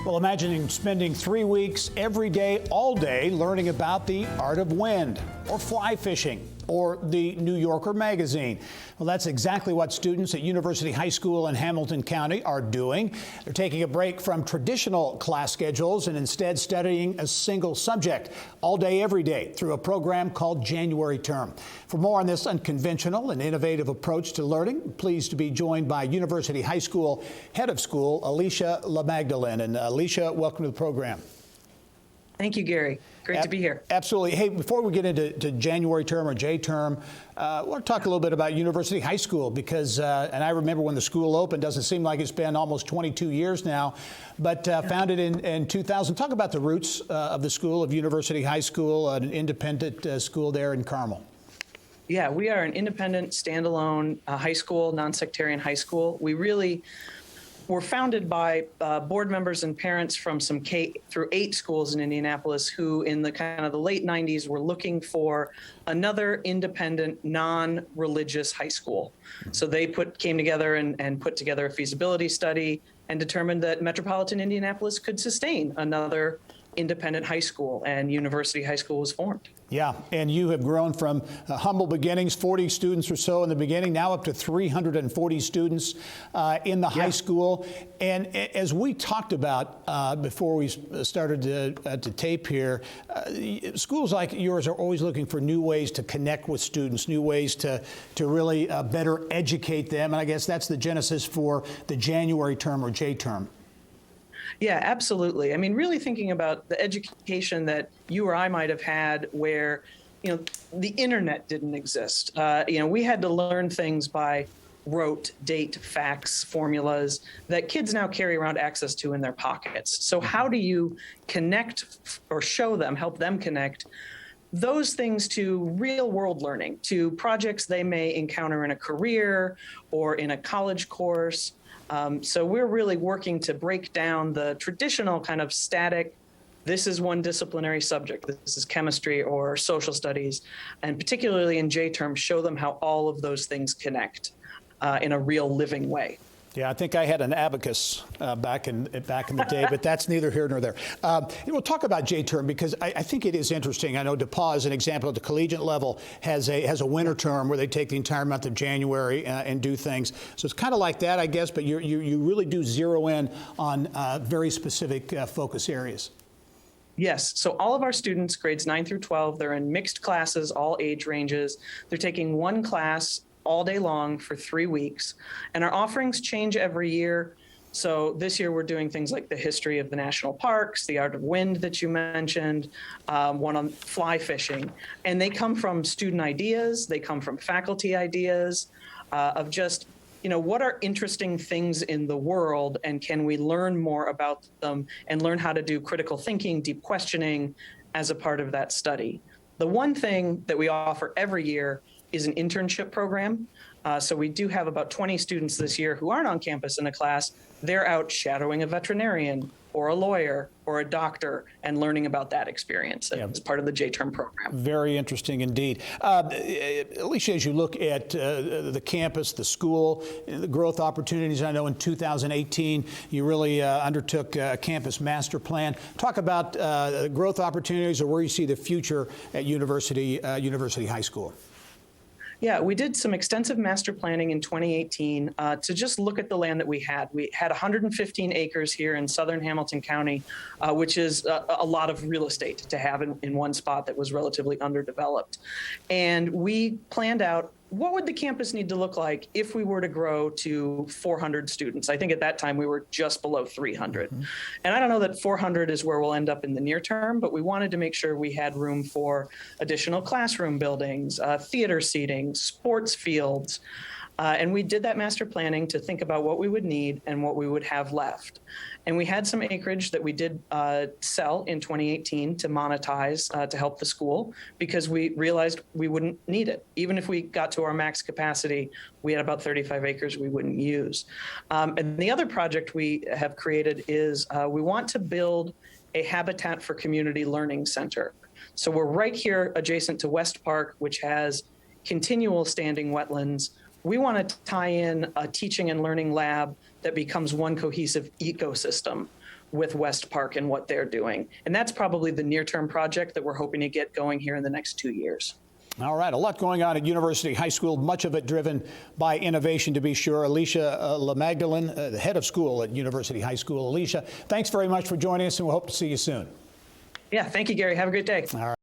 Well, imagining spending 3 weeks every day, all day, learning about the art of wind, or fly fishing, or the New Yorker magazine. Well, that's exactly what students at University High School in Hamilton County are doing. They're taking a break from traditional class schedules and instead studying a single subject all day, every day through a program called January Term. For more on this unconventional and innovative approach to learning, pleased to be joined by University High School Head of School, Alicia LaMagdeleine. And Alicia, welcome to the program. Thank you, Gary. Great to be here. Absolutely. Hey, before we get into January term or J term, I want to talk a little bit about University High School because, and I remember when the school opened, doesn't seem like it's been almost 22 years now, but founded in 2000. Talk about the roots of the school, of University High School, an independent school there in Carmel. Yeah, we are an independent, standalone high school, non-sectarian high school. We really were founded by board members and parents from some K through 8 schools in Indianapolis who in the kind of the late 90s were looking for another independent, non-religious high school. So they came together and put together a feasibility study and determined that metropolitan Indianapolis could sustain another independent high school, and University High School was formed. Yeah, and you have grown from humble beginnings, 40 students or so in the beginning, now up to 340 students in the high school. And as we talked about before we started to tape here, schools like yours are always looking for new ways to connect with students, new ways to really better educate them. And I guess that's the genesis for the January term or J term. Yeah, absolutely. I mean, really thinking about the education that you or I might have had where, the internet didn't exist. We had to learn things by rote, date, facts, formulas that kids now carry around access to in their pockets. So how do you connect or show them, help them connect those things to real world learning, to projects they may encounter in a career or in a college course? So we're really working to break down the traditional kind of static, this is one disciplinary subject, this is chemistry or social studies, and particularly in J term, show them how all of those things connect in a real living way. Yeah, I think I had an abacus back in the day, but that's neither here nor there. We'll talk about J-term because I think it is interesting. I know DePauw, as an example, at the collegiate level, has a winter term where they take the entire month of January and do things. So it's kind of like that, I guess, but you really do zero in on very specific focus areas. Yes. So all of our students, grades 9 through 12, they're in mixed classes, all age ranges. They're taking one class all day long for 3 weeks. And our offerings change every year. So this year we're doing things like the history of the national parks, the art of wind that you mentioned, one on fly fishing. And they come from student ideas, they come from faculty ideas of just, what are interesting things in the world and can we learn more about them and learn how to do critical thinking, deep questioning as a part of that study. The one thing that we offer every year is an internship program. So we do have about 20 students this year who aren't on campus in a class. They're out shadowing a veterinarian or a lawyer or a doctor and learning about that experience as part of the J-term program. Very interesting indeed. Alicia, as you look at the campus, the school, the growth opportunities, I know in 2018 you really undertook a campus master plan. Talk about growth opportunities or where you see the future at University High School. Yeah, we did some extensive master planning in 2018 to just look at the land that we had. We had 115 acres here in southern Hamilton County, which is a lot of real estate to have in one spot that was relatively underdeveloped. And we planned out what would the campus need to look like if we were to grow to 400 students? I think at that time we were just below 300. Mm-hmm. And I don't know that 400 is where we'll end up in the near term, but we wanted to make sure we had room for additional classroom buildings, theater seating, sports fields. And we did that master planning to think about what we would need and what we would have left. And we had some acreage that we did sell in 2018 to monetize to help the school because we realized we wouldn't need it. Even if we got to our max capacity, we had about 35 acres we wouldn't use. And the other project we have created is we want to build a Habitat for Community Learning Center. So we're right here adjacent to West Park, which has continual standing wetlands. We want to tie in a teaching and learning lab that becomes one cohesive ecosystem with West Park and what they're doing. And that's probably the near-term project that we're hoping to get going here in the next 2 years. All right, a lot going on at University High School, much of it driven by innovation, to be sure. Alicia LaMagdeleine, the head of school at University High School. Alicia, thanks very much for joining us, and we'll hope to see you soon. Yeah, thank you, Gary. Have a great day. All right.